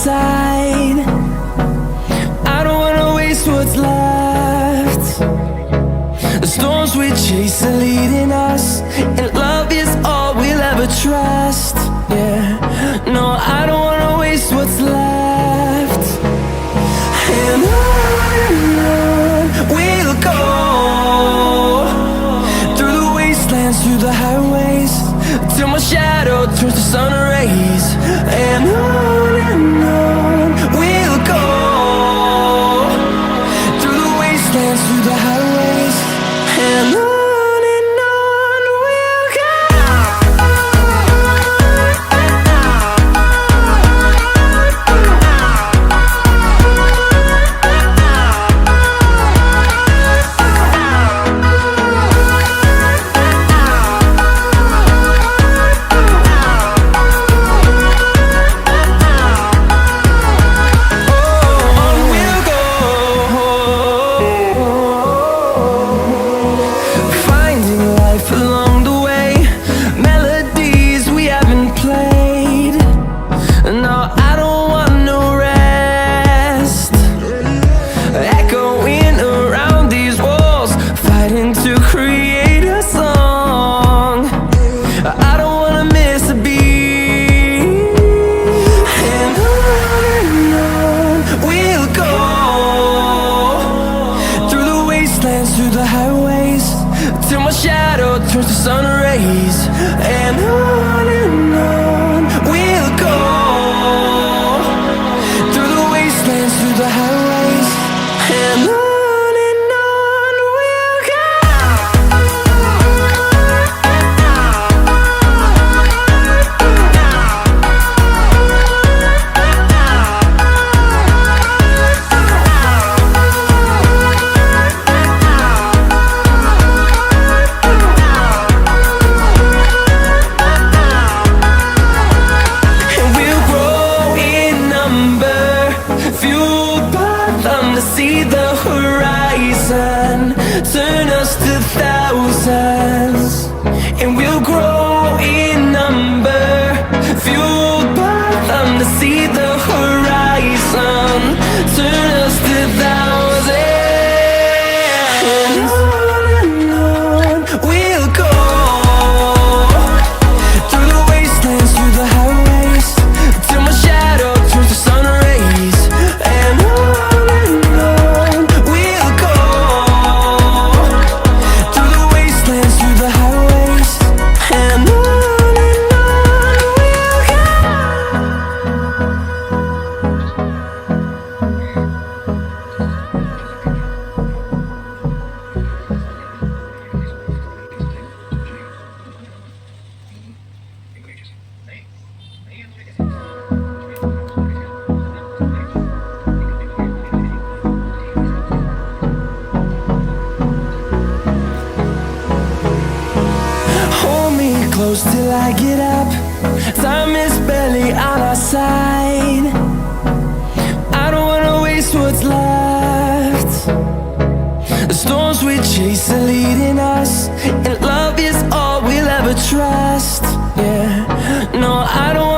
side. I don't wanna waste what's left. The storms we chase are leading us, and love is all we'll ever trust. Yeah, no, I don't wanna waste what's left. And on we'll go, through the wastelands, through the highways, till my shadow turns to sun rays. And on we'll go, through the wastelands, through the highways, and on we'll go. Through the highways, till my shadow turns to sun rays. And on we'll go, through the wastelands, through the highways, and on we'll go. See the horizon turn us to thousands, and we'll grow in number, fueled by them. To see the horizon turn us to thousands, and on we'll go, through the wastelands, through the highways, till my shadow turns to sun rays. And close till I get up. Time is barely on our side. I don't wanna waste what's left. The storms we chase are leading us, and love is all we'll ever trust. Yeah, no, I don't